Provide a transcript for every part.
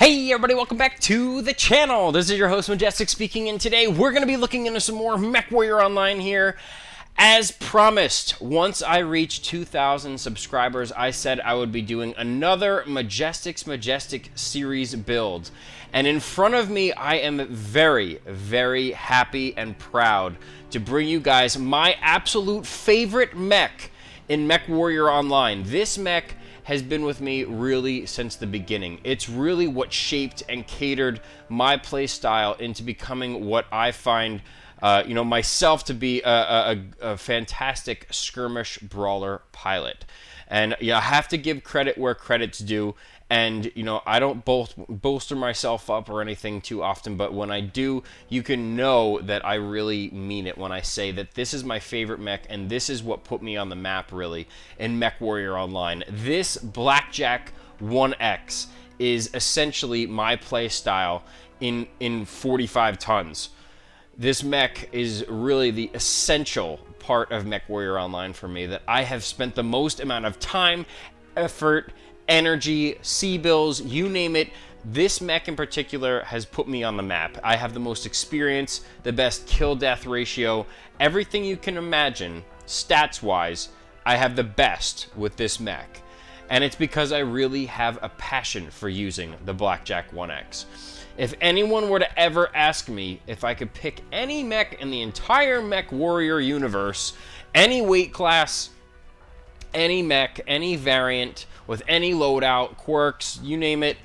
Hey everybody, welcome back to the channel. This is your host Majestic speaking, and today we're going to be looking into some more MechWarrior Online here. As promised, once I reach 2,000 subscribers, I said I would be doing another Majestic's Majestic series build. And in front of me, I am very, very happy and proud to bring you guys my absolute favorite mech in MechWarrior Online. This mech has been with me really since the beginning. It's really what shaped and catered my playstyle into becoming what I find, myself to be a fantastic skirmish brawler pilot. And I have to give credit where credit's due. And, I don't bolster myself up or anything too often, but when I do, you can know that I really mean it when I say that this is my favorite mech, and this is what put me on the map, really, in MechWarrior Online. This BlackJack-1X is essentially my playstyle in 45 tons. This mech is really the essential part of MechWarrior Online for me, that I have spent the most amount of time, effort, energy, C-bills, you name it. This mech in particular has put me on the map. I have the most experience, the best kill-death ratio, everything you can imagine, stats-wise, I have the best with this mech. And it's because I really have a passion for using the BlackJack-1X. If anyone were to ever ask me if I could pick any mech in the entire MechWarrior universe, any weight class, any mech, any variant, with any loadout, quirks, you name it,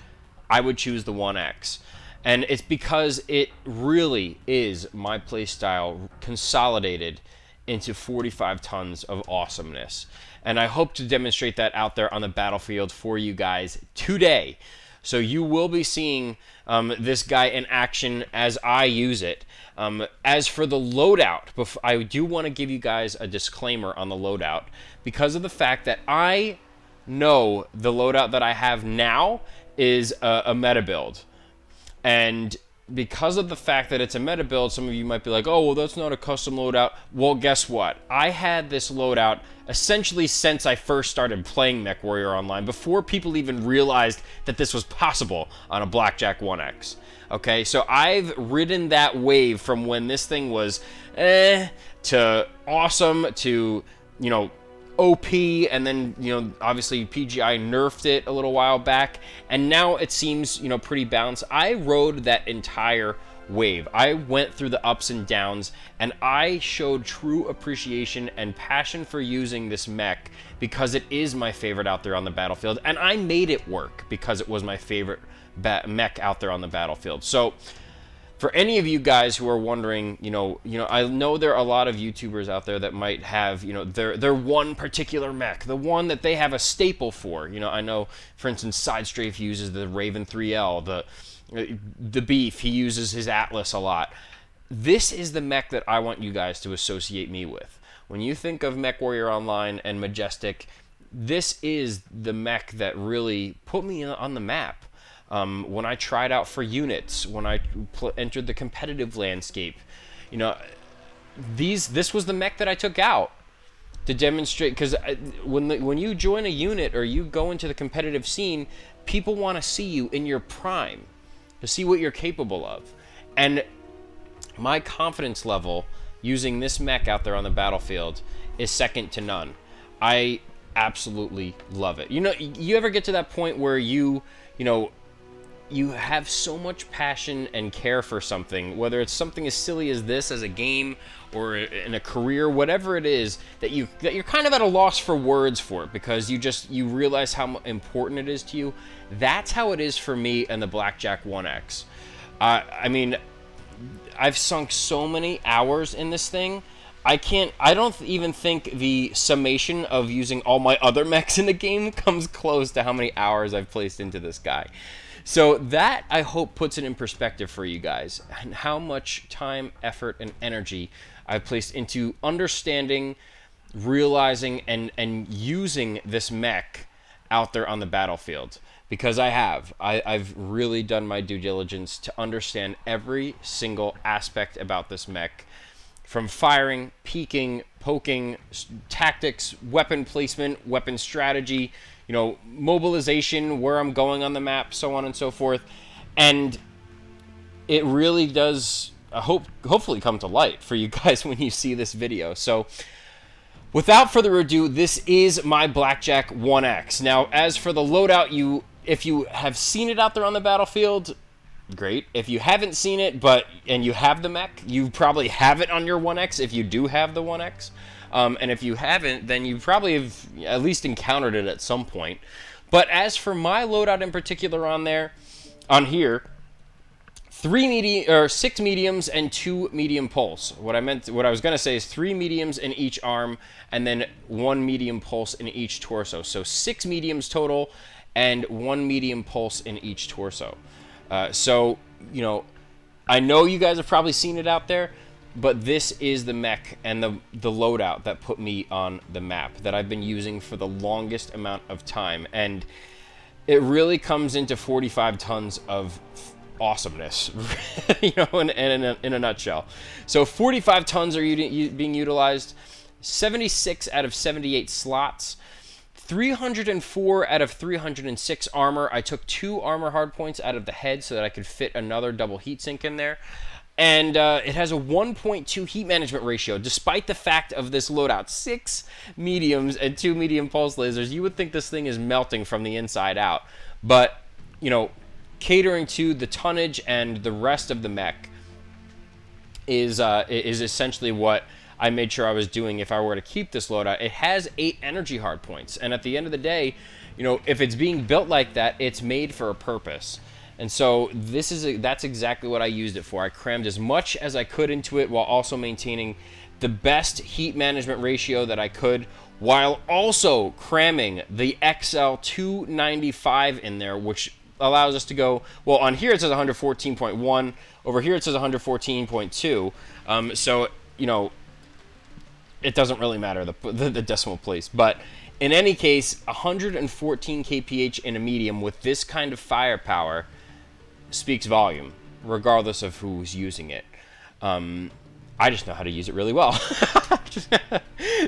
I would choose the 1X. And it's because it really is my playstyle consolidated into 45 tons of awesomeness. And I hope to demonstrate that out there on the battlefield for you guys today. So you will be seeing this guy in action as I use it. As for the loadout, I do want to give you guys a disclaimer on the loadout, because of the fact that I know the loadout that I have now is a meta build. And because of the fact that it's a meta build, some of you might be like, oh, well, that's not a custom loadout. Well, guess what? I had this loadout essentially since I first started playing MechWarrior Online, before people even realized that this was possible on a BlackJack-1X. Okay, so I've ridden that wave from when this thing was to awesome to, OP, and then, obviously PGI nerfed it a little while back, and now it seems, pretty balanced. I rode that entire wave. I went through the ups and downs, and I showed true appreciation and passion for using this mech because it is my favorite out there on the battlefield, and I made it work because it was my favorite mech out there on the battlefield. So for any of you guys who are wondering, I know there are a lot of YouTubers out there that might have, their one particular mech, the one that they have a staple for. I know, for instance, Sidestrafe uses the Raven 3L, the Beef, he uses his Atlas a lot. This is the mech that I want you guys to associate me with. When you think of MechWarrior Online and Majestic, this is the mech that really put me on the map. When I tried out for units, when I entered the competitive landscape, this was the mech that I took out to demonstrate, because when you join a unit or you go into the competitive scene, people want to see you in your prime, to see what you're capable of. And my confidence level using this mech out there on the battlefield is second to none. I absolutely love it. You ever get to that point where you have so much passion and care for something, whether it's something as silly as this, as a game, or in a career, whatever it is, that you're kind of at a loss for words for it, because you realize how important it is to you. That's how it is for me and the BlackJack-1X. I mean, I've sunk so many hours in this thing. I don't even think the summation of using all my other mechs in the game comes close to how many hours I've placed into this guy. So that, I hope, puts it in perspective for you guys, and how much time, effort, and energy I've placed into understanding, realizing, and using this mech out there on the battlefield. Because I've really done my due diligence to understand every single aspect about this mech, from firing, peeking, poking, tactics, weapon placement, weapon strategy, mobilization, where I'm going on the map, so on and so forth. And it really does hopefully come to light for you guys when you see this video. So without further ado, this is my BlackJack-1X. Now, as for the loadout, if you have seen it out there on the battlefield, great. If you haven't seen it, and you have the mech, you probably have it on your 1X if you do have the 1X. And if you haven't, then you probably have at least encountered it at some point. But as for my loadout in particular on here, 6 mediums and 2 medium pulse. What I was gonna say is 3 mediums in each arm and then 1 medium pulse in each torso. So 6 mediums total and 1 medium pulse in each torso. So, you know, I know you guys have probably seen it out there, but this is the mech and the loadout that put me on the map that I've been using for the longest amount of time. And it really comes into 45 tons of awesomeness, you know, in a nutshell. So 45 tons are being utilized, 76 out of 78 slots, 304 out of 306 armor. I took 2 armor hardpoints out of the head so that I could fit another double heatsink in there. And it has a 1.2 heat management ratio, despite the fact of this loadout. 6 mediums and 2 medium pulse lasers. You would think this thing is melting from the inside out. But, you know, catering to the tonnage and the rest of the mech is essentially what I made sure I was doing if I were to keep this loadout. It has 8 energy hardpoints, and at the end of the day, you know, if it's being built like that, it's made for a purpose. And so that's exactly what I used it for. I crammed as much as I could into it while also maintaining the best heat management ratio that I could, while also cramming the XL295 in there, which allows us to go, well, on here it says 114.1, over here it says 114.2, so, you know, it doesn't really matter, the decimal place. But in any case, 114 kph in a medium with this kind of firepower speaks volume, regardless of who's using it. I just know how to use it really well.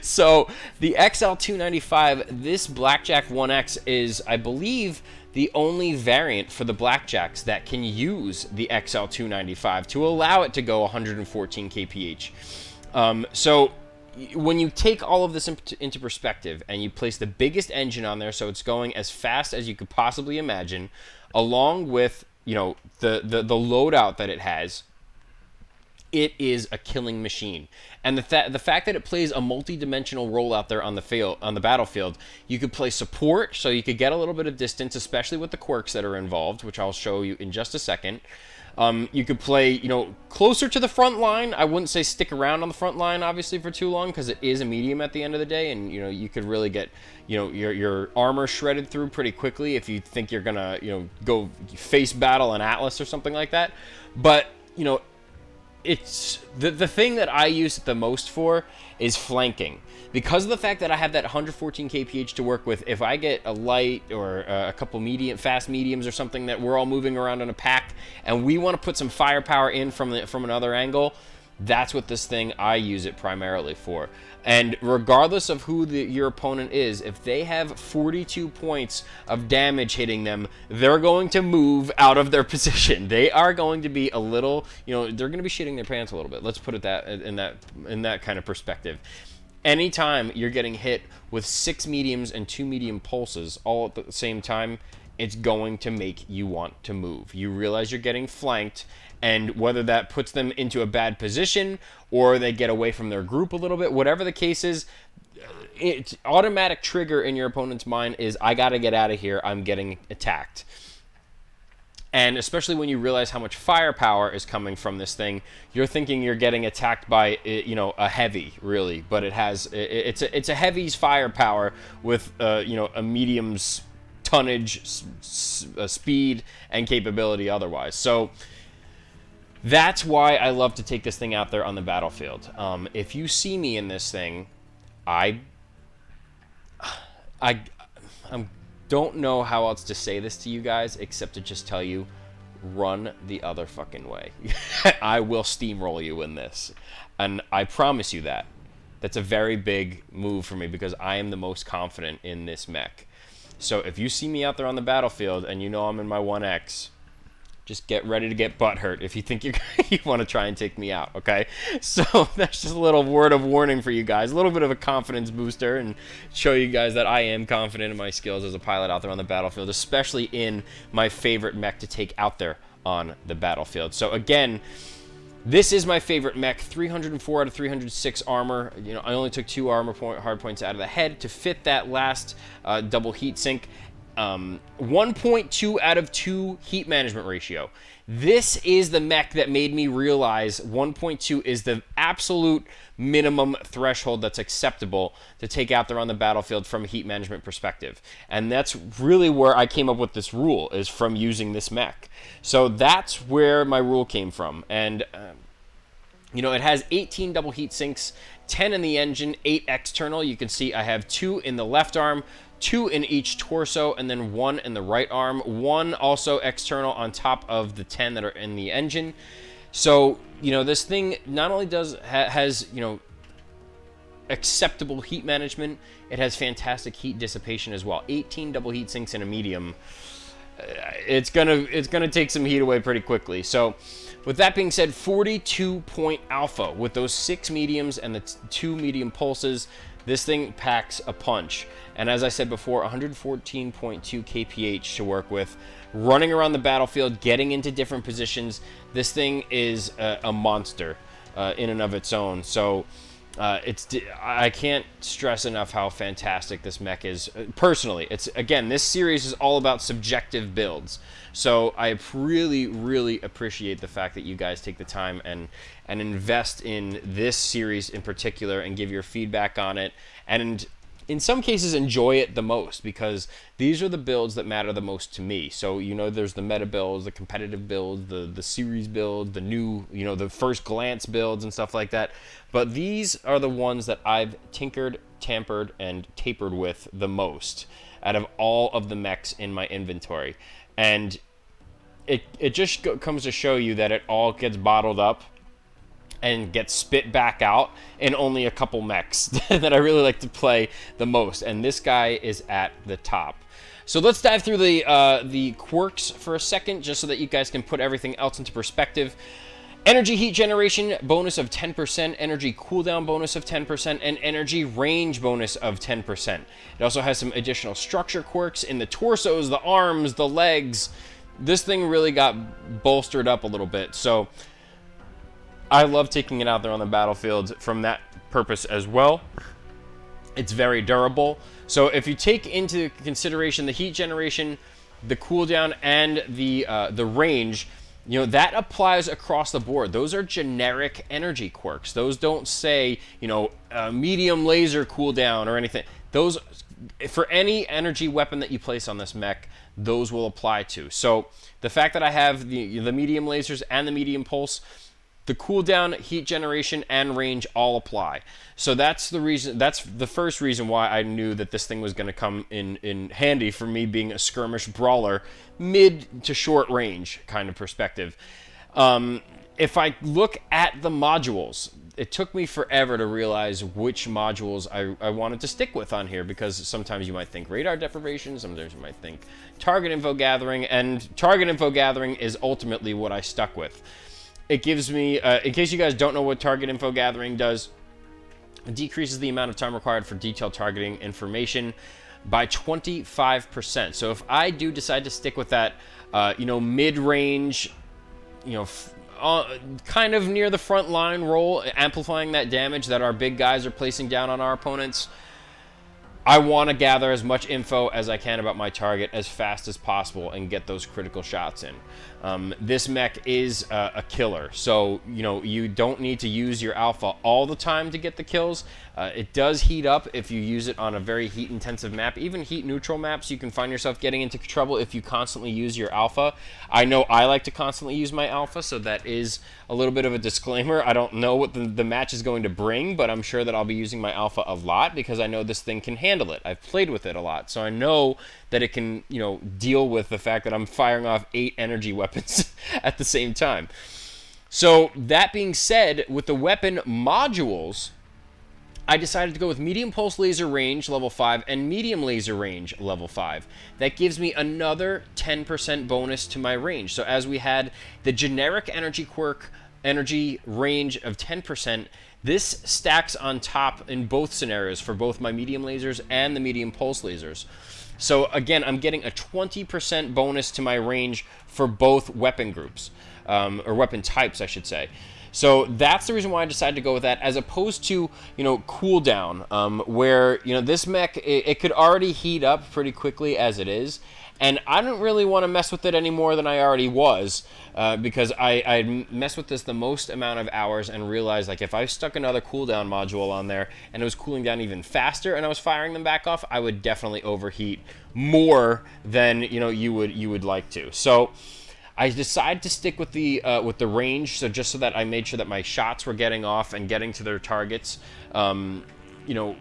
So the XL295, this BlackJack-1X is, I believe, the only variant for the Blackjacks that can use the XL295 to allow it to go 114 kph. So when you take all of this into perspective and you place the biggest engine on there, so it's going as fast as you could possibly imagine, along with, you know, the loadout that it has, it is a killing machine. And the fact that it plays a multi-dimensional role out there on the battlefield, you could play support, so you could get a little bit of distance, especially with the quirks that are involved, which I'll show you in just a second. You could play, you know, closer to the front line. I wouldn't say stick around on the front line, obviously, for too long, because it is a medium at the end of the day, and, you know, you could really get, you know, your armor shredded through pretty quickly if you think you're gonna, you know, go face battle an Atlas or something like that. But, you know, it's the thing that I use it the most for is flanking. Because of the fact that I have that 114 kph to work with, if I get a light or a couple fast mediums or something that we're all moving around in a pack and we want to put some firepower in from another angle, that's what this thing, I use it primarily for. And regardless of who your opponent is, if they have 42 points of damage hitting them, they're going to move out of their position. They are going to be a little, you know, they're going to be shitting their pants a little bit. Let's put it in that kind of perspective. Anytime you're getting hit with 6 mediums and 2 medium pulses all at the same time, it's going to make you want to move. You realize you're getting flanked, and whether that puts them into a bad position or they get away from their group a little bit, whatever the case is, it's automatic trigger in your opponent's mind is, I got to get out of here, I'm getting attacked. And especially when you realize how much firepower is coming from this thing, you're thinking you're getting attacked by, you know, a heavy, really. But it's a heavy's firepower with, you know, a medium's tonnage, speed, and capability otherwise. So that's why I love to take this thing out there on the battlefield. If you see me in this thing, I don't know how else to say this to you guys except to just tell you, run the other fucking way. I will steamroll you in this, and I promise you that. That's a very big move for me because I am the most confident in this mech. So if you see me out there on the battlefield and you know I'm in my 1X, just get ready to get butthurt if you think you want to try and take me out, okay? So that's just a little word of warning for you guys, a little bit of a confidence booster, and show you guys that I am confident in my skills as a pilot out there on the battlefield, especially in my favorite mech to take out there on the battlefield. So again, this is my favorite mech, 304 out of 306 armor. You know, I only took 2 hard points out of the head to fit that last double heat sink. 1.2 out of 2 heat management ratio. This is the mech that made me realize 1.2 is the absolute minimum threshold that's acceptable to take out there on the battlefield from a heat management perspective. And that's really where I came up with this rule, is from using this mech. So that's where my rule came from. And you know, it has 18 double heat sinks, 10 in the engine, 8 external. You can see I have 2 in the left arm, 2 in each torso, and then 1 in the right arm. 1 also external on top of the 10 that are in the engine. So, you know, this thing not only has, you know, acceptable heat management, it has fantastic heat dissipation as well. 18 double heat sinks in a medium. It's gonna take some heat away pretty quickly. So, with that being said, 42-point alpha with those 6 mediums and the 2 medium pulses. This thing packs a punch. And as I said before, 114.2 kph to work with. Running around the battlefield, getting into different positions. This thing is a monster in and of its own. So I can't stress enough how fantastic this mech is. Personally, again, this series is all about subjective builds. So I really, really appreciate the fact that you guys take the time and invest in this series in particular and give your feedback on it, and in some cases enjoy it the most, because these are the builds that matter the most to me. So, you know, there's the meta builds, the competitive builds, the series builds, the new, you know, the first glance builds and stuff like that. But these are the ones that I've tinkered, tampered, and tapered with the most out of all of the mechs in my inventory. And it just comes to show you that it all gets bottled up and gets spit back out in only a couple mechs that I really like to play the most, and this guy is at the top. So let's dive through the quirks for a second, just so that you guys can put everything else into perspective. Energy heat generation bonus of 10%, energy cooldown bonus of 10%, and energy range bonus of 10%. It also has some additional structure quirks in the torsos, the arms, the legs. This thing really got bolstered up a little bit, so I love taking it out there on the battlefield from that purpose as well. It's very durable. So if you take into consideration the heat generation, the cooldown, and the range, you know, that applies across the board. Those are generic energy quirks. Those don't say, you know, medium laser cooldown or anything. Those, for any energy weapon that you place on this mech, those will apply to. So the fact that I have the medium lasers and the medium pulse, the cooldown, heat generation, and range all apply. So that's the reason. That's the first reason why I knew that this thing was going to come in handy for me, being a skirmish brawler, mid to short range kind of perspective. If I look at the modules, it took me forever to realize which modules I wanted to stick with on here, because sometimes you might think radar deprivation, sometimes you might think target info gathering, and target info gathering is ultimately what I stuck with. It gives me, in case you guys don't know what target info gathering does, it decreases the amount of time required for detailed targeting information by 25%. So if I do decide to stick with that, you know, mid-range, you know, kind of near the front line role, amplifying that damage that our big guys are placing down on our opponents, I want to gather as much info as I can about my target as fast as possible and get those critical shots in. This mech is a killer, so you know, you don't need to use your alpha all the time to get the kills. It does heat up if you use it on a very heat intensive map. Even heat neutral maps, you can find yourself getting into trouble if you constantly use your alpha. I know I like to constantly use my alpha, so that is a little bit of a disclaimer. I don't know what the match is going to bring, but I'm sure that I'll be using my alpha a lot because I know this thing can handle it. I've played with it a lot, so I know that it can, you know, deal with the fact that I'm firing off 8 energy weapons at the same time. So that being said, with the weapon modules, I decided to go with medium pulse laser range level 5 and medium laser range level 5. That gives me another 10% bonus to my range. So as we had the generic energy quirk energy range of 10%, this stacks on top in both scenarios for both my medium lasers and the medium pulse lasers. So again, I'm getting a 20% bonus to my range for both weapon groups, or weapon types, I should say. So that's the reason why I decided to go with that, as opposed to, cooldown, where, this mech, it could already heat up pretty quickly as it is. And I don't really want to mess with it any more than I already was, because I messed with this the most amount of hours and realized, like, if I stuck another cooldown module on there and it was cooling down even faster and I was firing them back off, I would definitely overheat more than, you would like to. So I decided to stick with the range, so just so that I made sure that my shots were getting off and getting to their targets.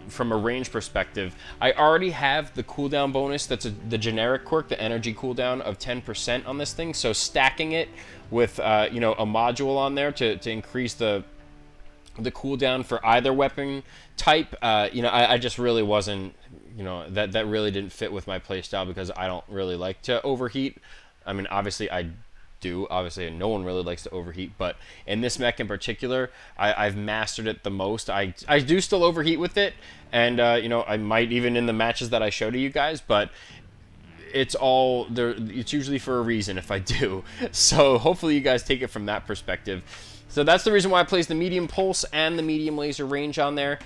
From a range perspective, I already have the cooldown bonus. That's the generic quirk, the energy cooldown of 10% on this thing. So stacking it with a module on there to increase the cooldown for either weapon type, I just really wasn't, that really didn't fit with my playstyle, because I don't really like to overheat. I mean, obviously I do. Obviously, no one really likes to overheat, but in this mech in particular, I've mastered it the most. I do still overheat with it, and I might even in the matches that I show to you guys, but it's all there. It's usually for a reason if I do. So hopefully you guys take it from that perspective. So that's the reason why I placed the medium pulse and the medium laser range on there.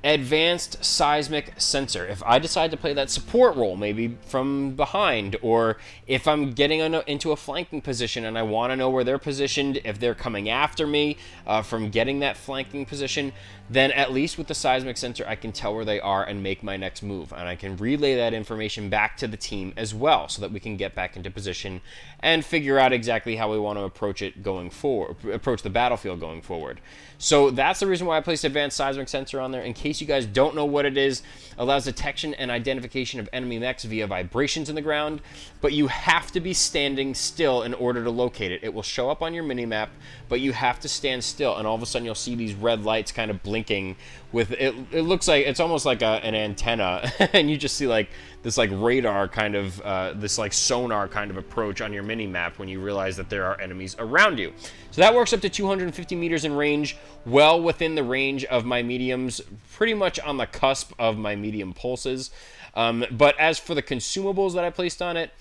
Advanced seismic sensor. If I decide to play that support role, maybe from behind, or if I'm getting into a flanking position and I want to know where they're positioned, if they're coming after me from getting that flanking position, then at least with the seismic sensor, I can tell where they are and make my next move. And I can relay that information back to the team as well, so that we can get back into position and figure out exactly how we want to approach it going forward, approach the battlefield going forward. So that's the reason why I placed advanced seismic sensor on there. In case you guys don't know what it is, allows detection and identification of enemy mechs via vibrations in the ground, but you have to be standing still in order to locate it. It will show up on your minimap, but you have to stand still, and all of a sudden you'll see these red lights kind of blinking with it. It looks like it's almost like an antenna, and you just see like this like radar kind of this like sonar kind of approach on your minimap when you realize that there are enemies around you. So that works up to 250 meters in range, well within the range of my mediums, pretty much on the cusp of my medium pulses. But as for the consumables that I placed on it,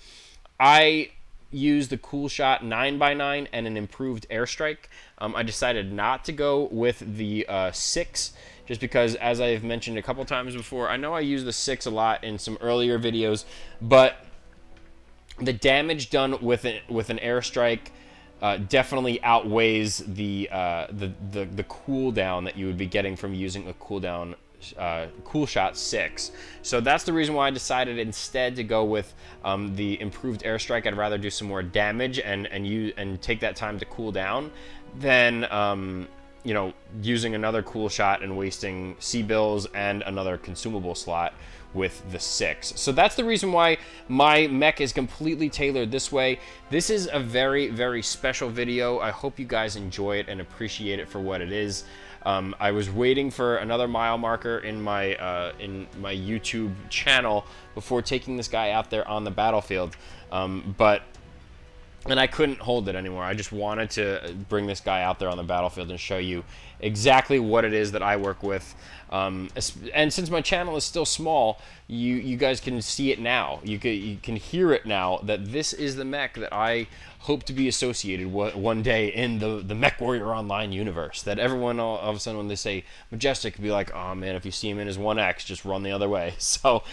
I used the Cool Shot 9x9 and an improved airstrike. I decided not to go with the 6, just because, as I've mentioned a couple times before, I know I use the 6 a lot in some earlier videos, but the damage done with an airstrike definitely outweighs the cooldown that you would be getting from using a cooldown Cool Shot 6. So that's the reason why I decided instead to go with the improved airstrike. I'd rather do some more damage and take that time to cool down than using another Cool Shot and wasting C-bills and another consumable slot with the 6. So that's the reason why my mech is completely tailored this way. This is a very, very special video. I hope you guys enjoy it and appreciate it for what it is. I was waiting for another mile marker in my YouTube channel before taking this guy out there on the battlefield, and I couldn't hold it anymore. I just wanted to bring this guy out there on the battlefield and show you exactly what it is that I work with. And since my channel is still small, you guys can see it now. You can hear it now, that this is the mech that I hope to be associated one day in the MechWarrior Online universe. That everyone all of a sudden when they say Majestic, be like, oh man, if you see him in his 1X, just run the other way. So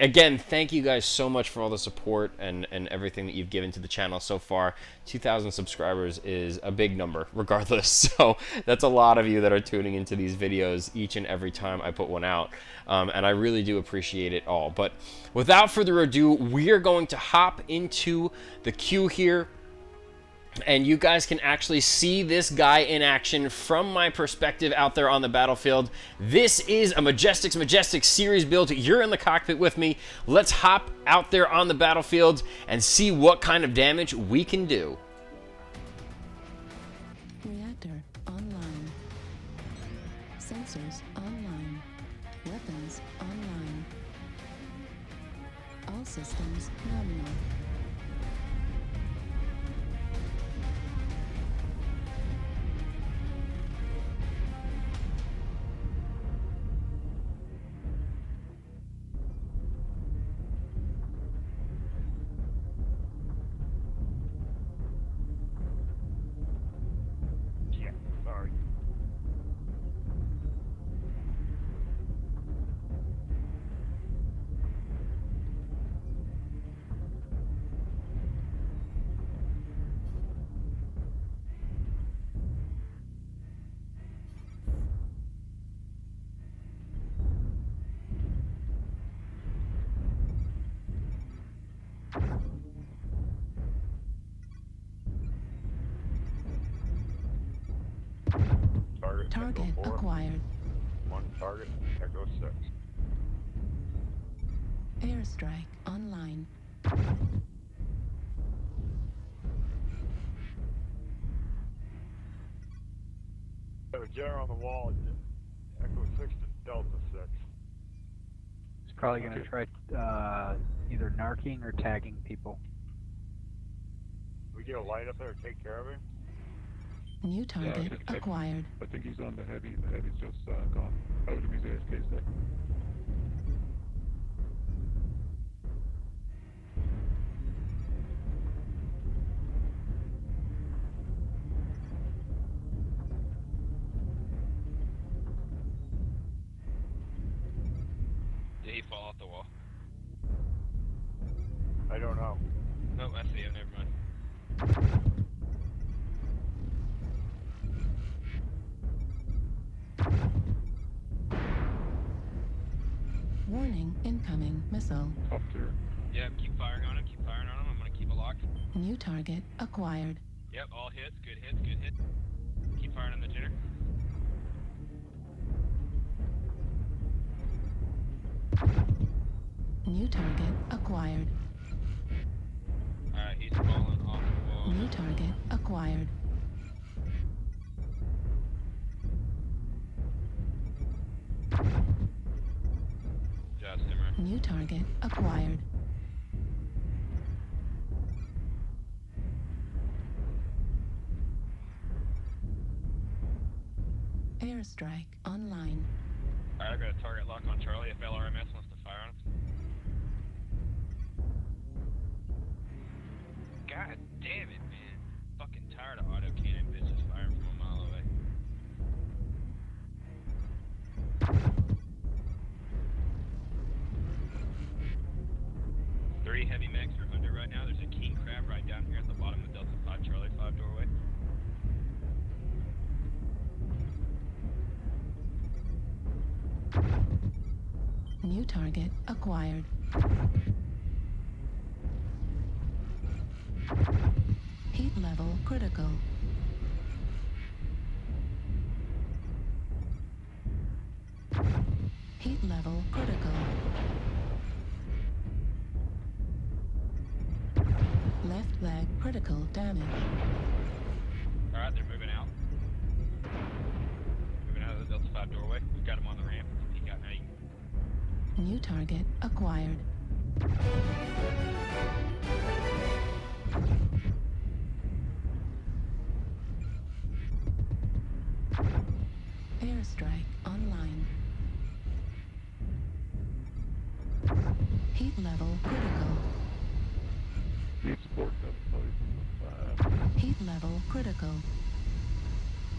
again, thank you guys so much for all the support and everything that you've given to the channel so far. 2,000 subscribers is a big number, regardless. So that's a lot of you that are tuning into these videos each and every time I put one out. And I really do appreciate it all. But without further ado, we are going to hop into the queue here. And you guys can actually see this guy in action from my perspective out there on the battlefield. This is a Majestic's Majestic series build. You're in the cockpit with me. Let's hop out there on the battlefield and see what kind of damage we can do. Reactor online. Sensors systems nominal. Yeah, sorry. Target Echo 4, acquired. 1 target, Echo 6. Airstrike online. So General on the wall, Echo 6 to Delta 6. He's probably going to try either narking or tagging people. We get a light up there to take care of him? New target acquired. I think he's on the heavy. The heavy's just gone out of his AFK state. Did he fall off the wall? I don't know. No, I see him. Never mind. Warning, incoming missile. Top tier. Yep, keep firing on him. Keep firing on him. I'm gonna keep it locked. New target acquired. Yep, all hits. Good hits. Good hits. Keep firing on the jitter. New target acquired. Alright, he's falling off the wall. New target acquired. Job, Simmer. New target acquired. Airstrike online. Alright, I've got a target lock on Charlie if LRMS wants to fire on him. God damn it, man. Fucking tired of autocannon bitches firing from a mile away. Three heavy mechs are under right now. There's a king crab right down here at the bottom of Delta 5 Charlie 5 doorway. New target acquired. Heat level critical. Heat level critical. Left leg critical damage. Alright, they're moving out. Moving out of the Delta 5 doorway. We've got them on the ramp. He got me. New target acquired. Airstrike online. Heat level critical. Need support. That's Heat level critical.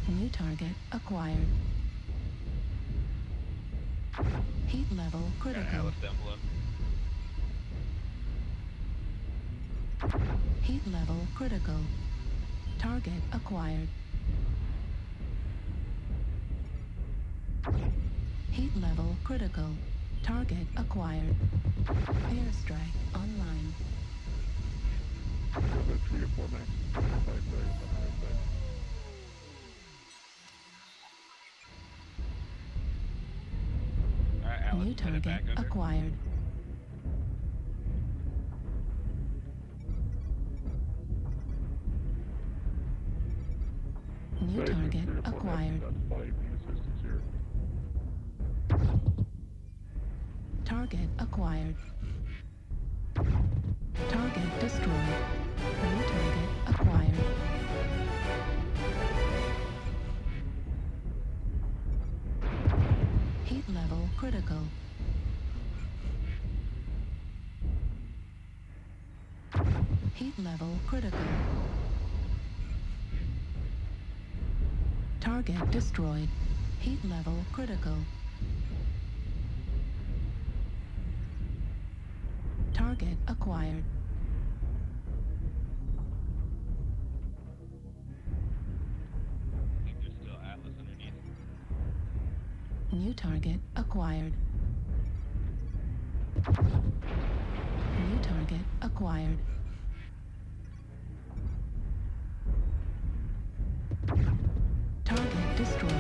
New target acquired. Heat level critical. Alice down below. Heat level critical. Target acquired. Heat level critical. Target acquired. Airstrike online. about 3 or 4 max. Side, on the right side. Alright, Alice, New send it back target under. acquired. New Side, target 3 or 4 max, acquired. That's 5 the assistance here. Target acquired. Target destroyed. New target acquired. Heat level critical. Heat level critical. Target destroyed. Heat level critical. Target acquired. I think there's still Atlas underneath. New target acquired. New target acquired. Target destroyed.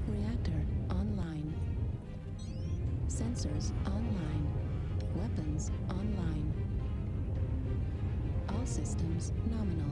Reactor online. Sensors online. Weapons online. All systems nominal.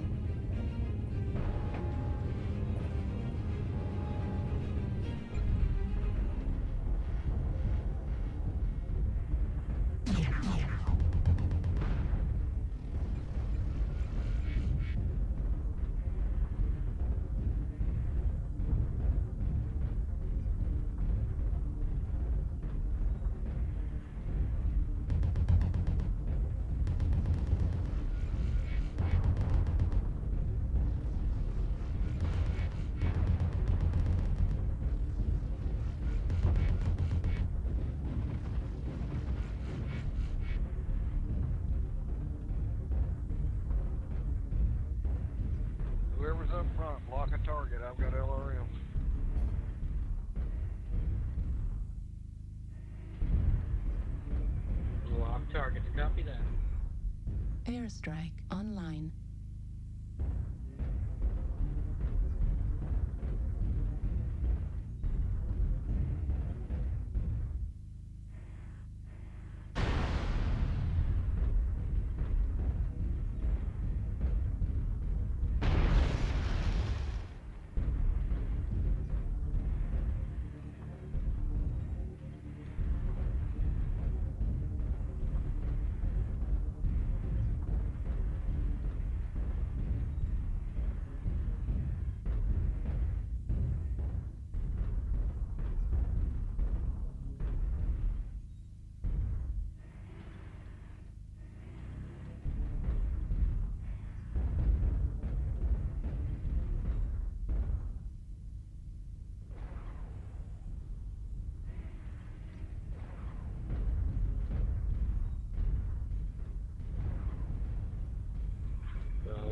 Whoever's up front, lock a target. I've got LRM. Lock targets, copy that. Airstrike online.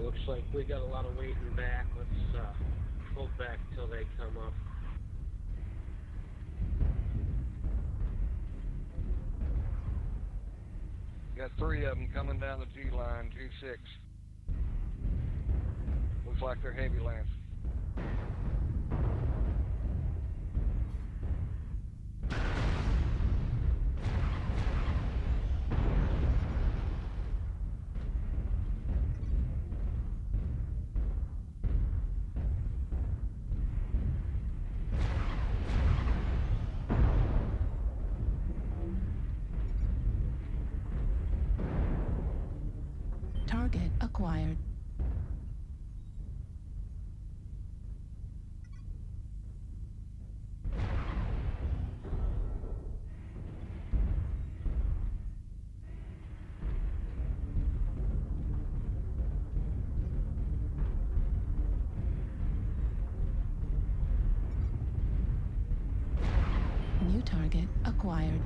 Looks like we got a lot of waiting back. Let's hold back till they come up. Got 3 of them coming down the G line, G6. Looks like they're heavy lance. Target acquired. New target acquired.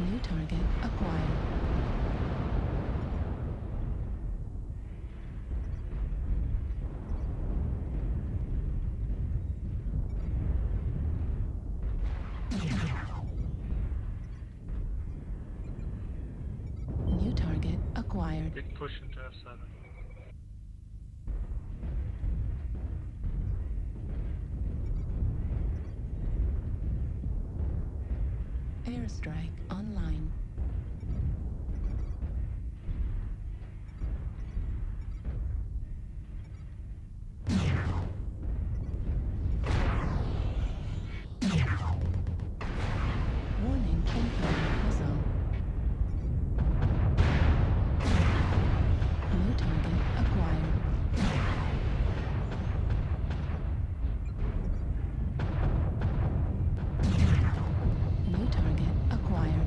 New target acquired. acquired. Big push into F7. Airstrike online. Warning, incoming missile. New target acquired. New target acquired.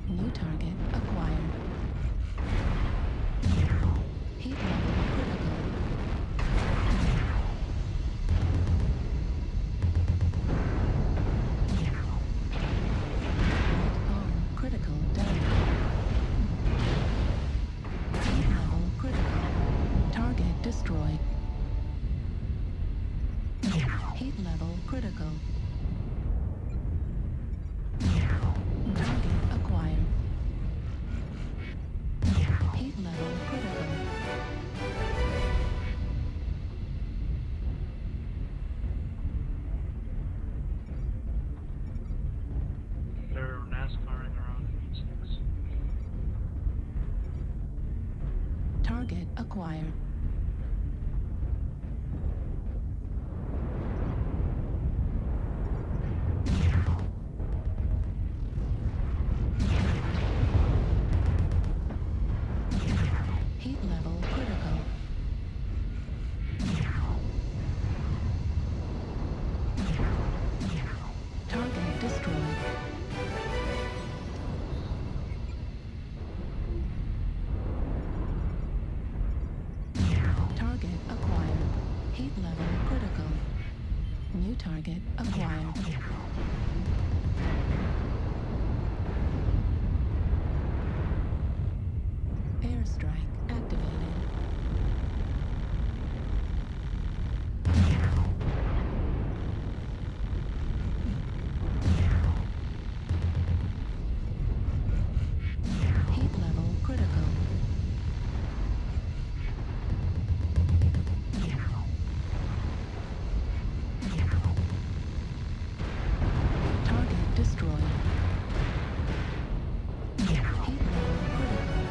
New target acquired. Heat level critical. Right arm critical damage. Heat level critical. Target destroyed. Heat level critical. Target acquired. Heat level critical. They're NASCARing around Phoenix. Target acquired. Heat level critical. Target destroyed. Target acquired. Heat level critical. New target acquired. Airstrike activated. Heat level critical. Target destroyed. Heat level critical.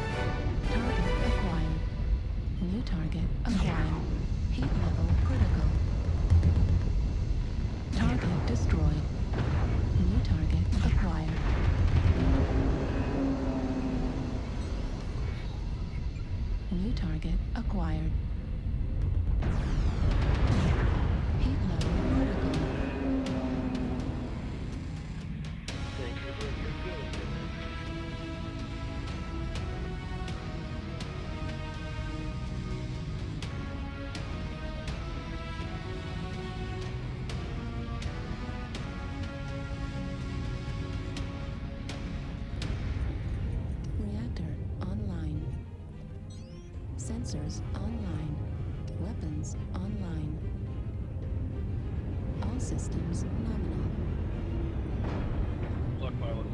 Target acquired. New target acquired. Heat level critical. Target destroyed. New target acquired. New target acquired. Heat level critical. Thank you for your good. Reactor online. Sensors online. Weapons online. All systems nominal. Luck pilot.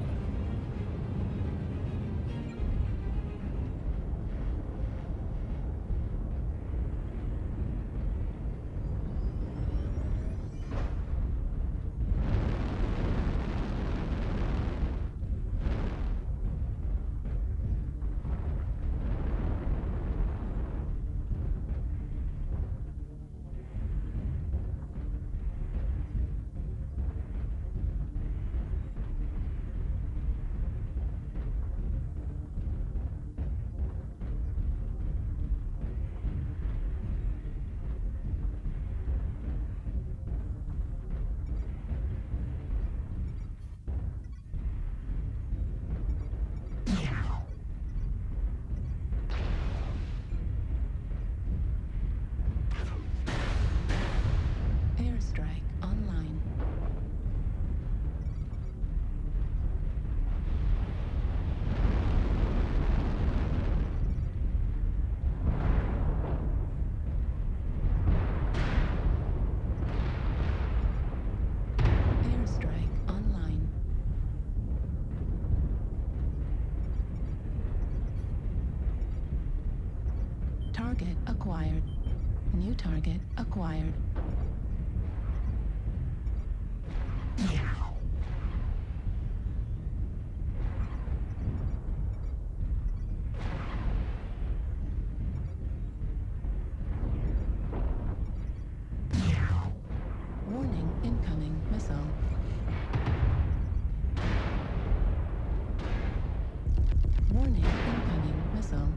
Target acquired. New target acquired. Warning, incoming missile. Warning, incoming missile.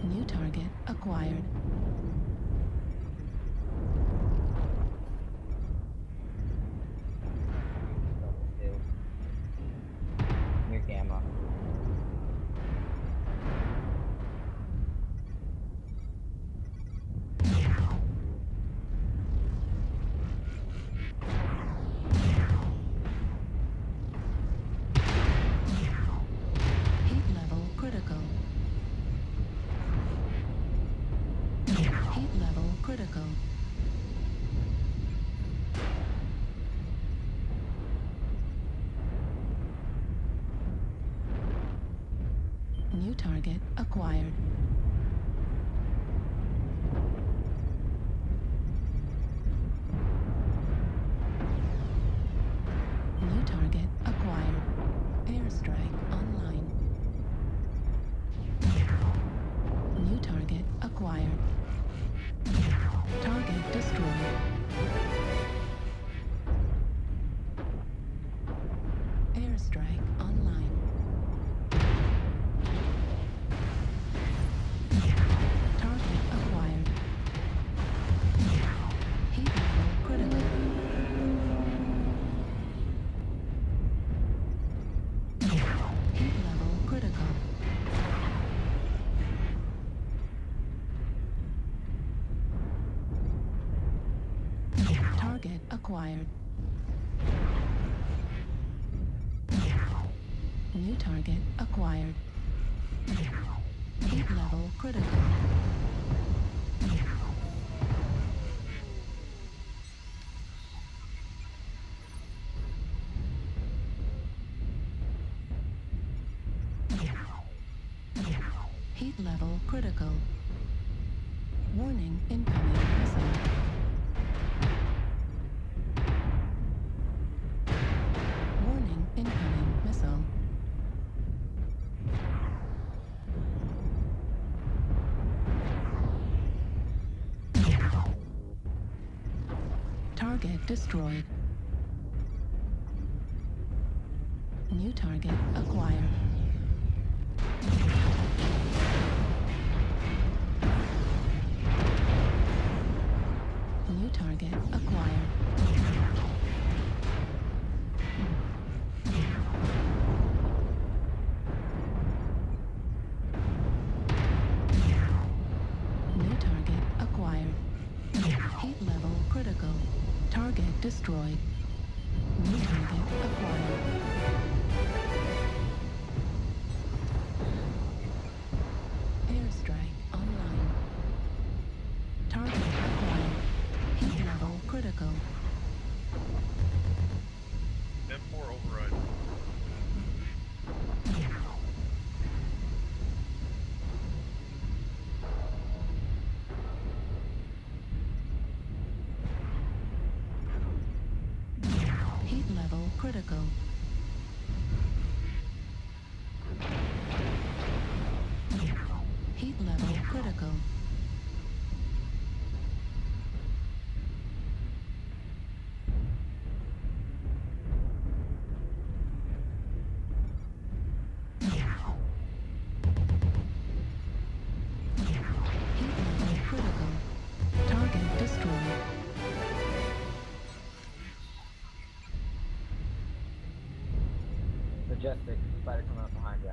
New target acquired. Near gamma. Heat level critical. Heat level critical. New target acquired. New target acquired. Airstrike online. New target acquired. Target destroyed. Airstrike online. Target acquired. Heat level critical. Heat level critical. Target acquired. New target acquired. Heat level critical. Heat level critical. Warning, incoming missile. Warning, incoming missile. Target destroyed. New target acquired. New target acquired. New target acquired. Heat level critical. Target destroyed. New target acquired. Airstrike online. Target acquired. Heat level critical. M4 override. Heat level critical. Heat level critical. Heat level critical. Target destroyed. Majestic, spider coming up behind you.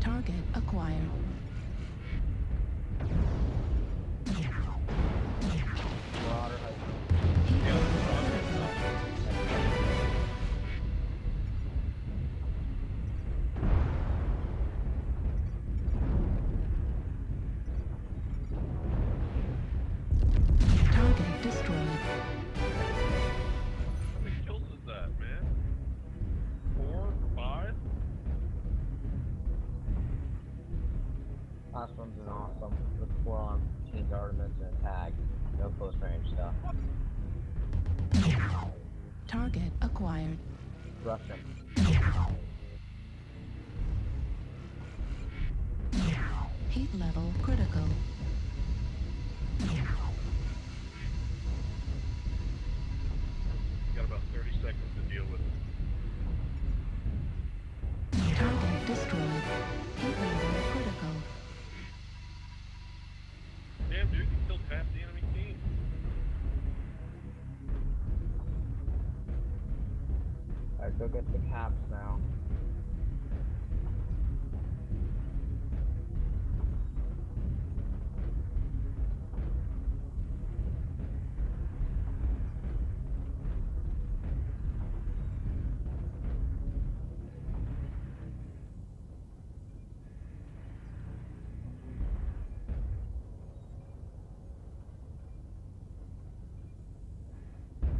Target acquired. Water height. Heat level critical. Target destroyed. Somebody killed Awesome. With full-on machine armaments and a tag. No close range stuff. Target acquired. Russian. Heat level critical. Got about 30 seconds to deal with it. Target destroyed. Heat level critical. Damn, dude, you still tapped the enemy team. Alright, go get the caps now.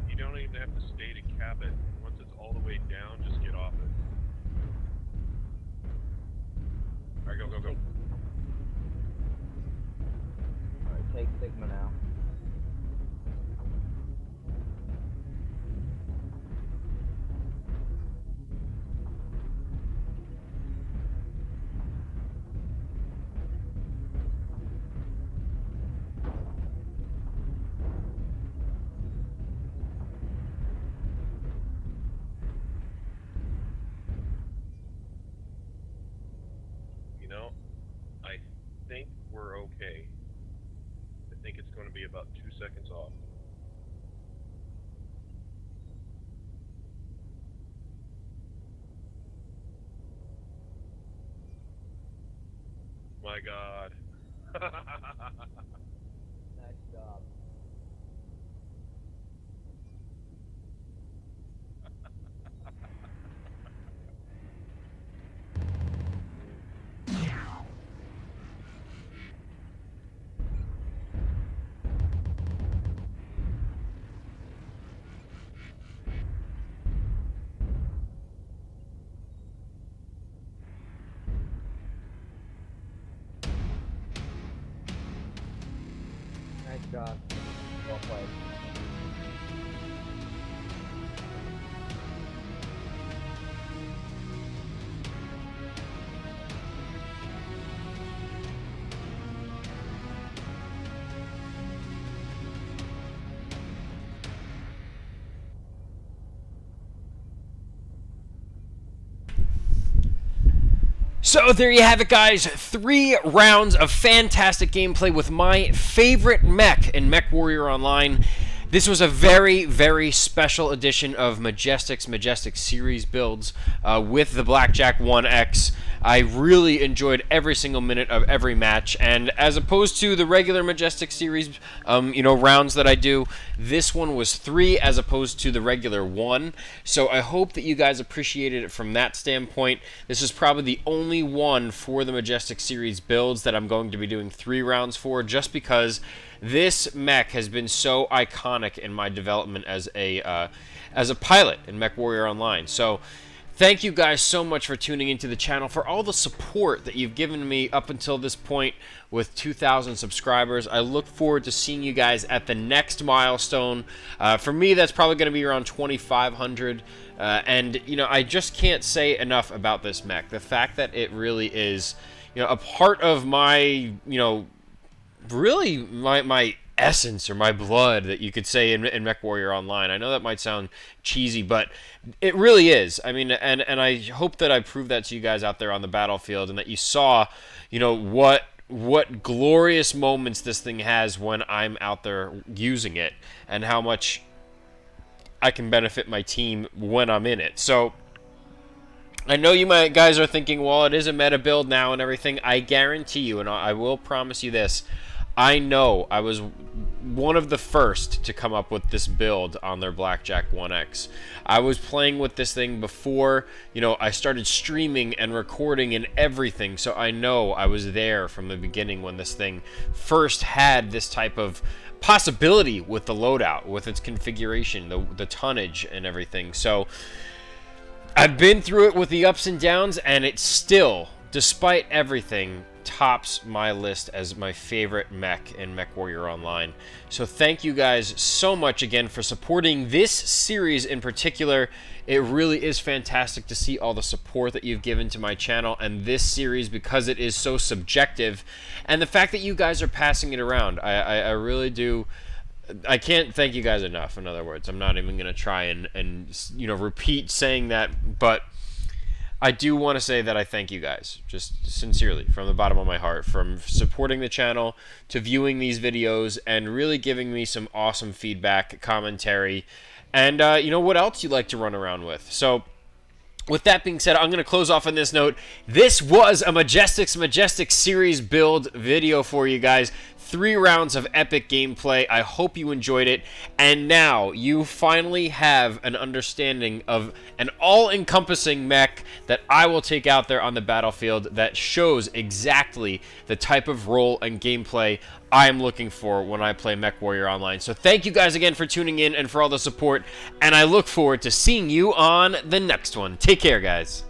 You don't even have to stay to cap it. Once it's all the way down, just get off it. Alright, go, go, go. Alright, take Sigma now. You know, I think we're okay. I think it's going to be about 2 seconds off. My God. Nice job. Nice job. Well played. So there you have it, guys. 3 rounds of fantastic gameplay with my favorite mech in MechWarrior Online. This was a very, very special edition of Majestic's Majestic series builds with the BlackJack-1X. I really enjoyed every single minute of every match, and as opposed to the regular Majestic series, rounds that I do, this one was 3 as opposed to the regular 1. So I hope that you guys appreciated it from that standpoint. This is probably the only one for the Majestic series builds that I'm going to be doing 3 rounds for, just because this mech has been so iconic in my development as a pilot in MechWarrior Online. So thank you guys so much for tuning into the channel, for all the support that you've given me up until this point with 2,000 subscribers. I look forward to seeing you guys at the next milestone. For me, that's probably going to be around 2,500. And, I just can't say enough about this mech. The fact that it really is, a part of my, really my essence or my blood, that you could say in MechWarrior Online. I know that might sound cheesy, but it really is. I mean, and I hope that I proved that to you guys out there on the battlefield, and that you saw, what glorious moments this thing has when I'm out there using it, and how much I can benefit my team when I'm in it. So I know you guys are thinking, well, it is a meta build now and everything. I guarantee you, and I will promise you this, I know I was one of the first to come up with this build on their BlackJack-1X. I was playing with this thing before, I started streaming and recording and everything, so I know I was there from the beginning when this thing first had this type of possibility with the loadout, with its configuration, the tonnage and everything. So I've been through it with the ups and downs, and it's still, despite everything, tops my list as my favorite mech in MechWarrior Online. So thank you guys so much again for supporting this series in particular. It really is fantastic to see all the support that you've given to my channel and this series, because it is so subjective, and the fact that you guys are passing it around. I really do. I can't thank you guys enough. In other words, I'm not even going to try and you know, repeat saying that, but I do want to say that I thank you guys, just sincerely, from the bottom of my heart, from supporting the channel to viewing these videos and really giving me some awesome feedback, commentary, and you know, what else you like to run around with. So with that being said, I'm going to close off on this note. This was a MechWarrior's Majestic series build video for you guys. 3 rounds of epic gameplay. I hope you enjoyed it. And now you finally have an understanding of an all-encompassing mech that I will take out there on the battlefield that shows exactly the type of role and gameplay I am looking for when I play MechWarrior Online. So thank you guys again for tuning in and for all the support, and I look forward to seeing you on the next one. Take care, guys.